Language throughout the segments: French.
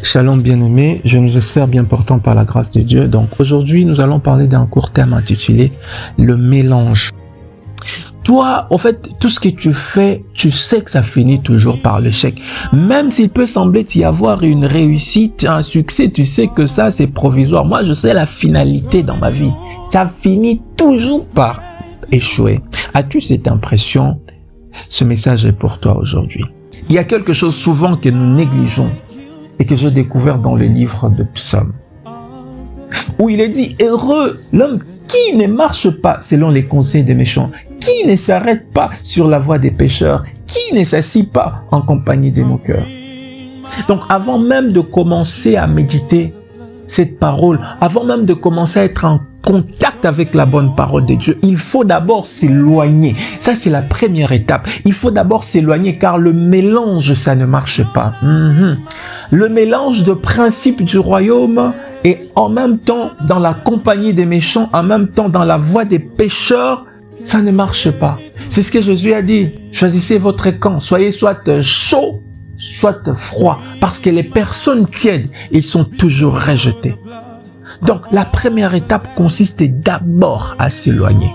Shalom bien-aimés, je nous espère bien portant par la grâce de Dieu. Donc aujourd'hui, nous allons parler d'un court thème intitulé « Le mélange ». Toi, en fait, tout ce que tu fais, tu sais que ça finit toujours par l'échec. Même s'il peut sembler y avoir une réussite, un succès, tu sais que ça, c'est provisoire. Moi, je sais la finalité dans ma vie. Ça finit toujours par échouer. As-tu cette impression? Ce message est pour toi aujourd'hui. Il y a quelque chose souvent que nous négligeons et que j'ai découvert dans le livre de Psaumes, où il est dit « Heureux l'homme qui ne marche pas selon les conseils des méchants, qui ne s'arrête pas sur la voie des pécheurs, qui ne s'assit pas en compagnie des moqueurs. » Donc avant même de commencer à méditer cette parole, avant même de commencer à être en contact avec la bonne parole de Dieu, il faut d'abord s'éloigner. Ça, c'est la première étape. Il faut d'abord s'éloigner car le mélange, ça ne marche pas. Le mélange de principes du royaume et en même temps dans la compagnie des méchants, en même temps dans la voie des pécheurs, ça ne marche pas. C'est ce que Jésus a dit. Choisissez votre camp. Soyez soit chaud, soit froid. Parce que les personnes tièdes, ils sont toujours rejetés. Donc, la première étape consiste d'abord à s'éloigner.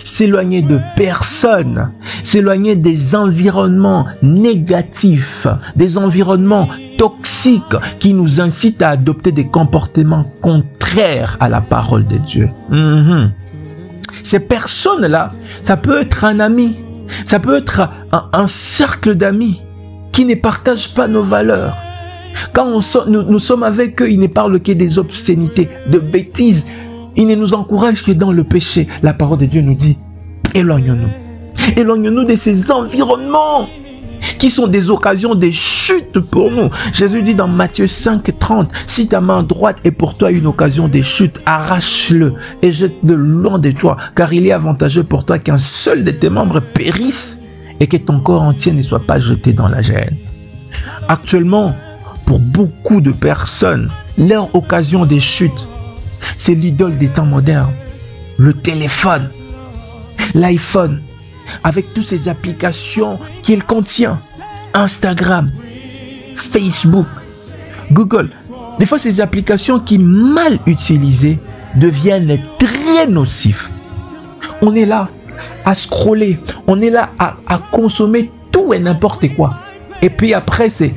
S'éloigner de personnes, s'éloigner des environnements négatifs, des environnements toxiques qui nous incitent à adopter des comportements contraires à la parole de Dieu. Ces personnes-là, ça peut être un ami, ça peut être un cercle d'amis qui ne partagent pas nos valeurs. Quand nous sommes avec eux, ils ne parlent que des obscénités, de bêtises. Ils ne nous encouragent que dans le péché. La parole de Dieu nous dit, éloignons-nous. Éloignons-nous de ces environnements qui sont des occasions de chute pour nous. Jésus dit dans Matthieu 5:30, si ta main droite est pour toi une occasion de chute, arrache-le et jette-le loin de toi, car il est avantageux pour toi qu'un seul de tes membres périsse et que ton corps entier ne soit pas jeté dans la géhenne. Actuellement, pour beaucoup de personnes, leur occasion de chute, c'est l'idole des temps modernes, le téléphone, l'iPhone, avec toutes ces applications qu'il contient, Instagram, Facebook, Google. Des fois, ces applications qui, mal utilisées, deviennent très nocives. On est là à scroller, on est là à consommer tout et n'importe quoi. Et puis après, c'est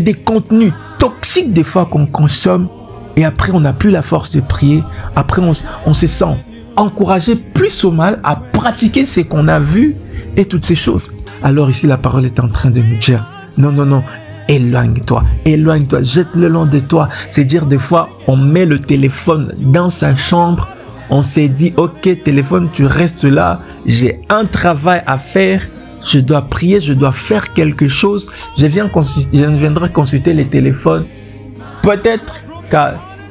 des contenus toxiques des fois qu'on consomme. Et après, on n'a plus la force de prier. Après, on se sent encouragé plus ou mal à pratiquer ce qu'on a vu et toutes ces choses. Alors ici, la parole est en train de nous dire, non, non, non, éloigne-toi, éloigne-toi, jette-le long de toi. C'est dire des fois, on met le téléphone dans sa chambre, on s'est dit, ok, téléphone, tu restes là, j'ai un travail à faire, je dois prier, je dois faire quelque chose, je viendrai consulter les téléphones, peut-être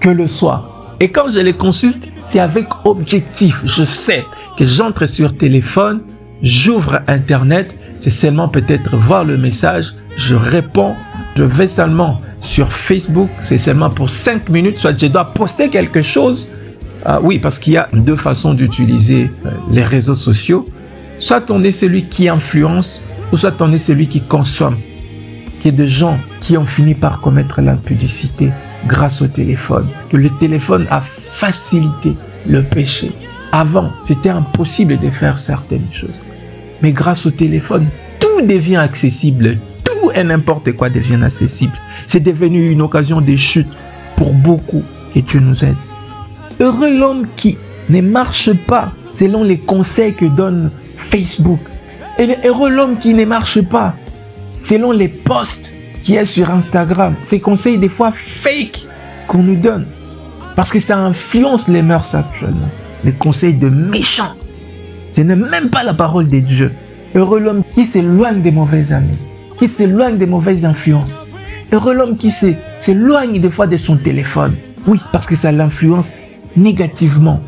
que le soir. Et quand je les consulte, c'est avec objectif. Je sais que j'entre sur téléphone, j'ouvre Internet, c'est seulement peut-être voir le message, je réponds, je vais seulement sur Facebook, c'est seulement pour 5 minutes, soit je dois poster quelque chose. Oui, parce qu'il y a deux façons d'utiliser les réseaux sociaux. Soit on est celui qui influence, ou soit on est celui qui consomme. Il y a des gens qui ont fini par commettre l'impudicité grâce au téléphone. Que le téléphone a facilité le péché. Avant, c'était impossible de faire certaines choses. Mais grâce au téléphone, tout devient accessible. Tout et n'importe quoi devient accessible. C'est devenu une occasion de chute pour beaucoup. Que Dieu nous aide. Heureux l'homme qui ne marche pas selon les conseils que donne Facebook. Et heureux l'homme qui ne marche pas selon les posts qui est sur Instagram. Ces conseils des fois fake qu'on nous donne. Parce que ça influence les mœurs actuellement. Les conseils de méchants. Ce n'est même pas la parole de Dieu. Heureux l'homme qui s'éloigne des mauvais amis. Qui s'éloigne des mauvaises influences. Heureux l'homme qui s'éloigne des fois de son téléphone. Oui, parce que ça l'influence négativement.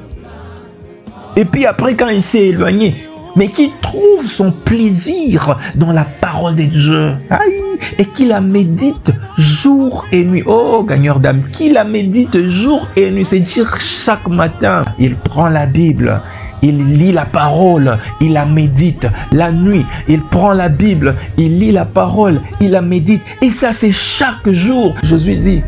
Et puis après, quand il s'est éloigné, mais qui trouve son plaisir dans la parole de Dieu. Aïe, et qui la médite jour et nuit. Oh, gagneur d'âme, qui la médite jour et nuit. C'est-à-dire chaque matin, il prend la Bible, il lit la parole, il la médite. La nuit, il prend la Bible, il lit la parole, il la médite. Et ça, c'est chaque jour. Jésus dit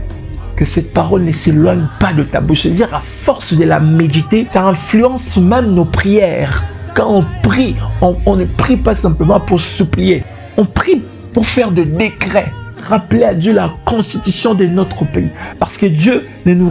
que cette parole ne s'éloigne pas de ta bouche. C'est-à-dire, à force de la méditer, ça influence même nos prières. Quand on prie, on ne prie pas simplement pour supplier. On prie pour faire des décrets. Rappeler à Dieu la constitution de notre pays. Parce que Dieu ne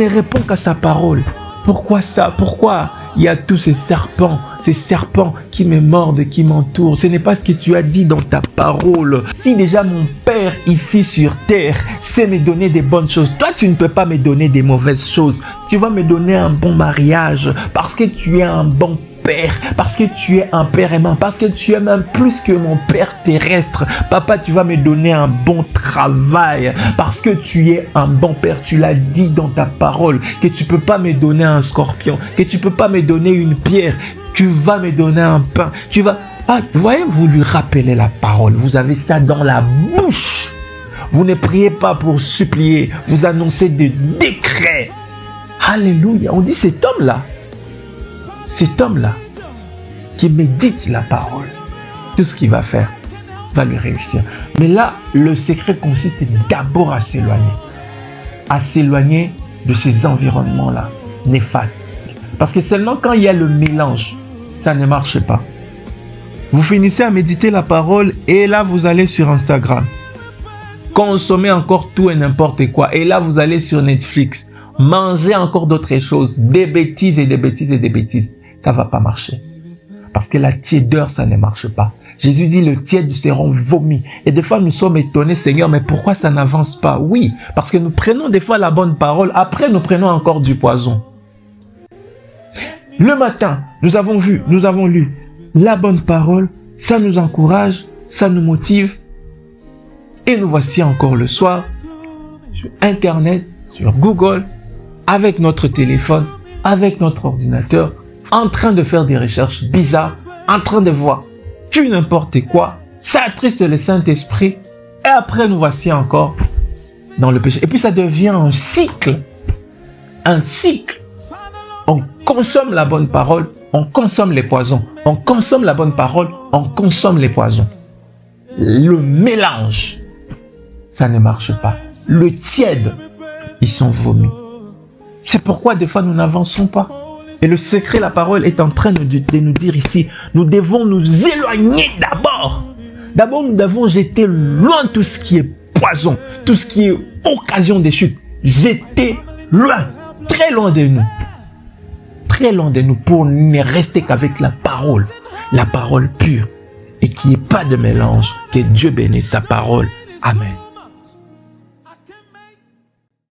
répond qu'à sa parole. Pourquoi ça? Pourquoi il y a tous ces serpents qui me mordent, qui m'entourent? Ce n'est pas ce que tu as dit dans ta parole. Si déjà mon Père ici sur terre sait me donner des bonnes choses, toi tu ne peux pas me donner des mauvaises choses. Tu vas me donner un bon mariage parce que tu es un bon Père, parce que tu es un Père aimant, parce que tu es même plus que mon Père terrestre. Papa, tu vas me donner un bon travail parce que tu es un bon Père. Tu l'as dit dans ta parole que tu ne peux pas me donner un scorpion, que tu ne peux pas me donner une pierre. Tu vas me donner un pain. Tu vas... Ah, voyez, vous lui rappelez la parole. Vous avez ça dans la bouche. Vous ne priez pas pour supplier. Vous annoncez des décrets. Alléluia. On dit cet homme-là qui médite la parole, tout ce qu'il va faire va lui réussir. Mais là, le secret consiste d'abord à s'éloigner de ces environnements-là néfastes. Parce que seulement quand il y a le mélange, ça ne marche pas. Vous finissez à méditer la parole et là, vous allez sur Instagram. Consommez encore tout et n'importe quoi. Et là, vous allez sur Netflix. Mangez encore d'autres choses. Des bêtises et des bêtises et des bêtises. Ça ne va pas marcher. Parce que la tiédeur, ça ne marche pas. Jésus dit, le tiède seront vomis. Et des fois, nous sommes étonnés, Seigneur, mais pourquoi ça n'avance pas? Oui, parce que nous prenons des fois la bonne parole. Après, nous prenons encore du poison. Le matin, nous avons lu la bonne parole. Ça nous encourage, ça nous motive. Et nous voici encore le soir, sur Internet, sur Google, avec notre téléphone, avec notre ordinateur, en train de faire des recherches bizarres, en train de voir tout n'importe quoi, ça attriste le Saint-Esprit, et après nous voici encore dans le péché. Et puis ça devient un cycle. Un cycle. On consomme la bonne parole, on consomme les poisons. On consomme la bonne parole, on consomme les poisons. Le mélange, ça ne marche pas. Le tiède, ils sont vomis. C'est pourquoi des fois nous n'avançons pas. Et le secret, la parole est en train de nous dire ici, nous devons nous éloigner d'abord. D'abord, nous devons jeter loin tout ce qui est poison, tout ce qui est occasion de chute. Jeter loin, très loin de nous. Très loin de nous pour ne rester qu'avec la parole pure. Et qu'il n'y ait pas de mélange. Que Dieu bénisse sa parole. Amen.